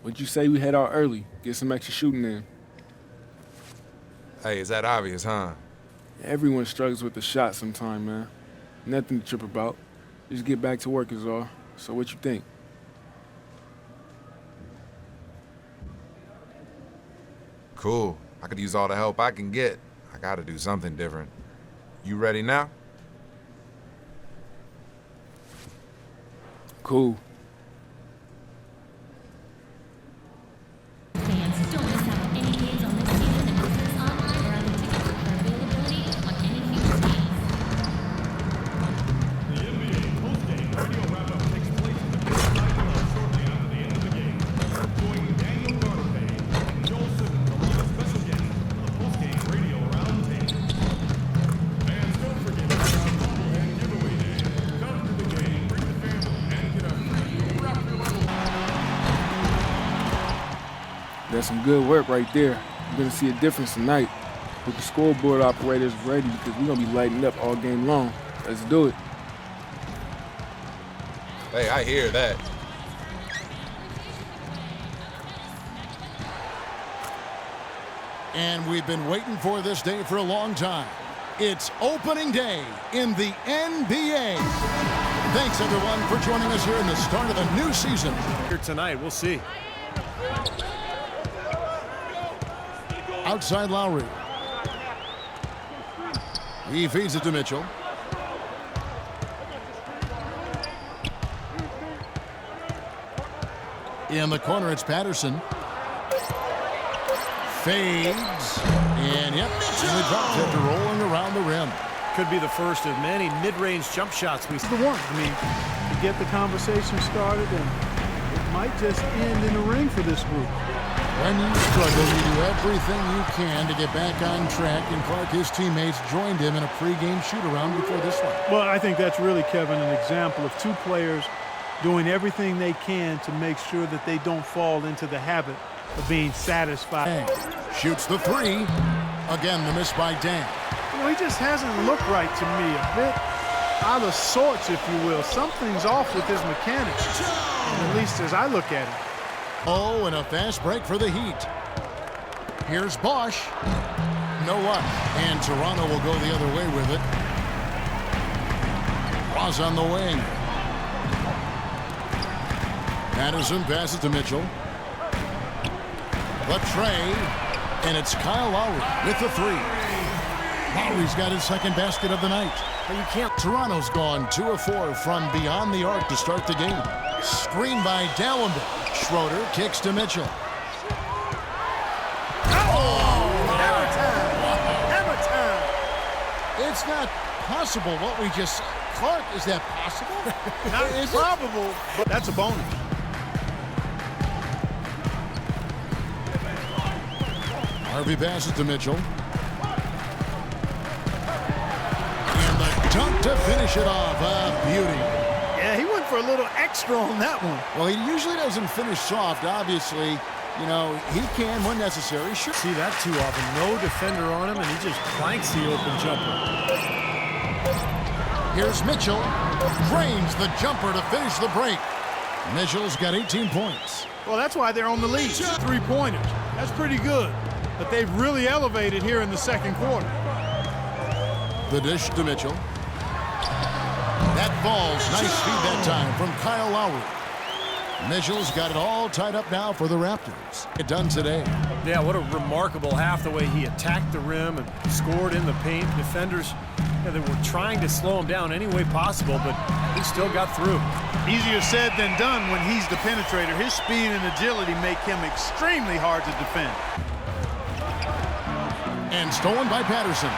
Would you say we head out early, get some extra shooting in? Hey, is that obvious, huh? Everyone struggles with the shot sometime, man. Nothing to trip about. Just get back to work is all. So what you think? Cool. I could use all the help I can get. I gotta do something different. You ready now? Cool. Fans, don't miss out on any games on this season and purchase online or other tickets for availability on any future days. The NBA post-game radio wrap-up takes place in the Pistons shortly after the end of the game. Join Daniel Garderbay and Joel Simmons along with special guests for the post-game radio roundtable. Fans, don't forget about our bobblehead giveaway day. Come to the game, bring the family, and get a free wrap-up. That's some good work right there. You're gonna see a difference tonight. With the scoreboard operators ready because we're gonna be lighting up all game long. Let's do it. Hey, I hear that. And we've been waiting for this day for a long time. It's opening day in the NBA. Thanks, everyone, for joining us here in the start of the new season. Here tonight, we'll see. Outside Lowry. He feeds it to Mitchell. In the corner, it's Patterson. Fades. And yep, he drops after rolling around the rim. Could be the first of many mid-range jump shots we see. The one. I mean, to get the conversation started, and it might just end in the ring for this group. When you struggle, you do everything you can to get back on track, and Clark, his teammates, joined him in a pregame shoot-around before this one. Well, I think that's really, Kevin, an example of two players doing everything they can to make sure that they don't fall into the habit of being satisfied. Shoots the three. Again, the miss by Dan. You know, he just hasn't looked right to me. A bit out of sorts, if you will. Something's off with his mechanics, at least as I look at it. Oh, and a fast break for the Heat. Here's Bosch. No luck. And Toronto will go the other way with it. Ross on the wing. Patterson passes to Mitchell. The tray. And it's Kyle Lowry with the three. Lowry's got his second basket of the night. But you can't. Toronto's gone 2 of 4 from beyond the arc to start the game. Screen by Dallenberg. Schroeder kicks to Mitchell. Hammer time! Hammer time! It's not possible what we just saw. Clark, is that possible? Not probable, but that's a bonus. Harvey passes to Mitchell. And the dunk to finish it off. A beauty. Yeah, he went for a little extra on that one. Well, he usually doesn't finish soft. Obviously, you know, he can when necessary. Sure. See that too often. No defender on him, and he just blanks the open jumper. Here's Mitchell. Drains the jumper to finish the break. Mitchell's got 18 points. Well, that's why they're on the lead. 3-pointers. That's pretty good. But they've really elevated here in the second quarter. The dish to Mitchell. That falls. Nice feed that time from Kyle Lowry. Mitchell's got it all tied up now for the Raptors. It done today. Yeah, what a remarkable half the way he attacked the rim and scored in the paint. Defenders, they were trying to slow him down any way possible, but he still got through. Easier said than done when he's the penetrator. His speed and agility make him extremely hard to defend. And stolen by Patterson.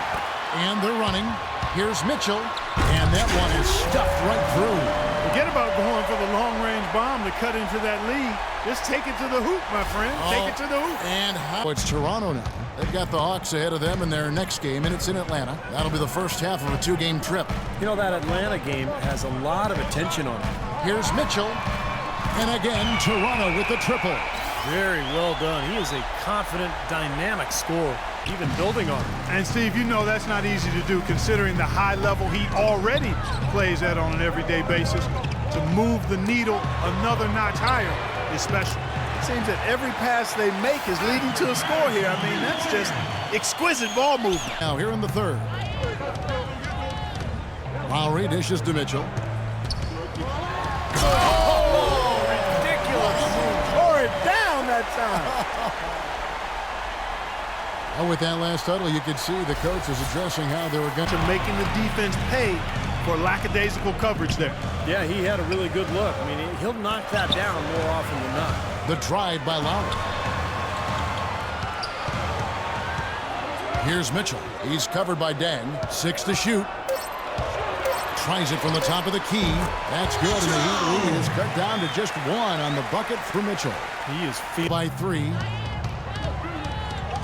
And they're running. Here's Mitchell. And that one is stuffed right through. Forget about going for the long-range bomb to cut into that lead. Just take it to the hoop, my friend. Take it to the hoop. And it's Toronto now. They've got the Hawks ahead of them in their next game, and it's in Atlanta. That'll be the first half of a 2-game trip. You know, that Atlanta game has a lot of attention on it. Here's Mitchell. And again, Toronto with the triple. Very well done. He is a confident, dynamic scorer, even building on it. And, Steve, you know that's not easy to do considering the high level he already plays at on an everyday basis. To move the needle another notch higher is special. Seems that every pass they make is leading to a score here. I mean, that's just exquisite ball movement. Now here in the third. Lowry dishes to Mitchell. Oh, ridiculous. Tore it down that time. Oh, with that last huddle, you could see the coach is addressing how they were going To making the defense pay for lackadaisical coverage there. Yeah, he had a really good look. I mean, he'll knock that down more often than not. The drive by Lowry. Here's Mitchell. He's covered by Dang. 6 to shoot. Tries it from the top of the key. That's good, and the Heat lead is cut down to just 1 on the bucket for Mitchell. He is By 3.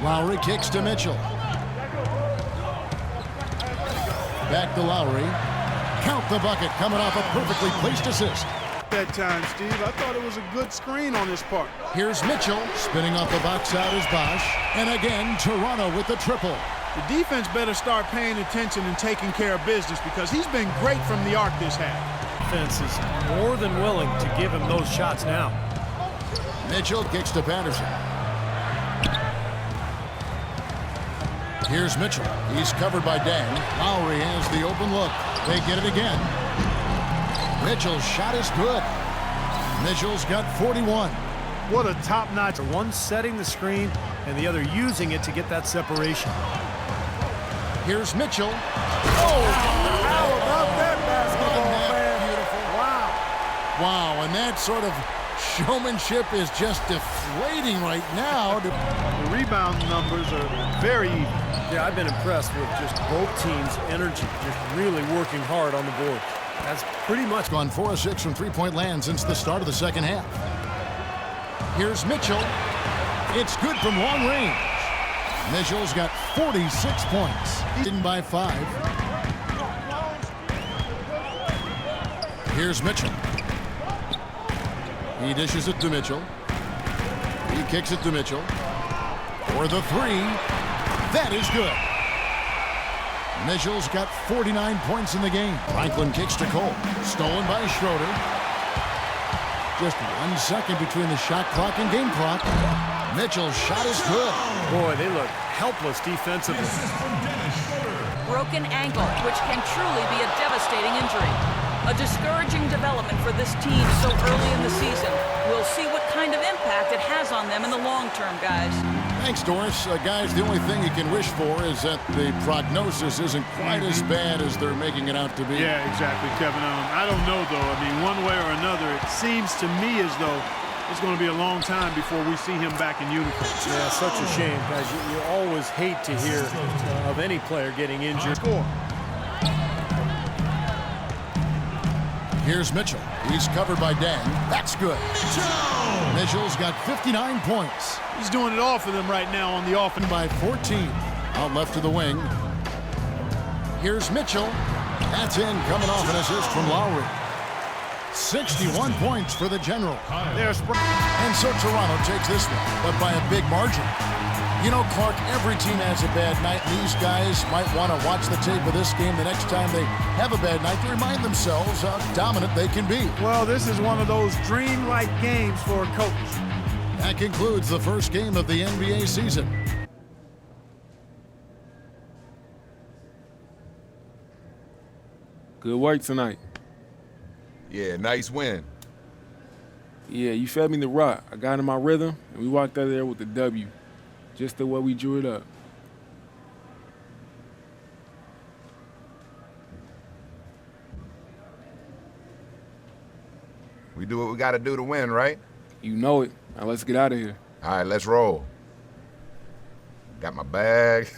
Lowry kicks to Mitchell. Back to Lowry. Count the bucket, coming off a perfectly placed assist. That time, Steve, I thought it was a good screen on his part. Here's Mitchell. Spinning off the box out is Bosch. And again, Toronto with the triple. The defense better start paying attention and taking care of business because he's been great from the arc this half. Defense is more than willing to give him those shots now. Mitchell kicks to Patterson. Here's Mitchell. He's covered by Dang. Lowry has the open look. They get it again. Mitchell's shot is good. Mitchell's got 41. What a top-notch. One setting the screen and the other using it to get that separation. Here's Mitchell. How about that basketball, man? Beautiful. Wow, and that sort of showmanship is just deflating right now. The rebound numbers are very even. Yeah, I've been impressed with just both teams' energy, just really working hard on the board. That's pretty much Gone 4 of 6 from three-point land since the start of the second half. Here's Mitchell. It's good from long range. Mitchell's got 46 points. In by 5. Here's Mitchell. He dishes it to Mitchell. He kicks it to Mitchell. For the 3. That is good. Mitchell's got 49 points in the game. Franklin kicks to Cole. Stolen by Schroeder. Just 1 second between the shot clock and game clock. Mitchell's shot is good. Boy, they look helpless defensively. Broken ankle, which can truly be a devastating injury. A discouraging development for this team so early in the season. We'll see what kind of impact it has on them in the long term, guys. Thanks, Doris. Guys, the only thing you can wish for is that the prognosis isn't quite as bad as they're making it out to be. Yeah, exactly, Kevin. I don't know, though. I mean, one way or another, it seems to me as though it's going to be a long time before we see him back in uniform. Yeah, such a shame, guys. You always hate to hear of any player getting injured. Score. Here's Mitchell. He's covered by Dan. That's good. Mitchell's got 59 points. He's doing it all for them right now on the offense. By 14. Out left to the wing. Here's Mitchell. That's in, coming off an assist from Lowry. 61 points for the General. And so Toronto takes this one, but by a big margin. You know, Clark, every team has a bad night, and these guys might want to watch the tape of this game the next time they have a bad night to remind themselves how dominant they can be. Well, this is one of those dreamlike games for a coach. That concludes the first game of the NBA season. Good work tonight. Yeah, nice win. Yeah, you fed me the rock. I got in my rhythm, and we walked out of there with the W. Just the way we drew it up. We do what we got to do to win, right? You know it. Now let's get out of here. All right, let's roll. Got my bag.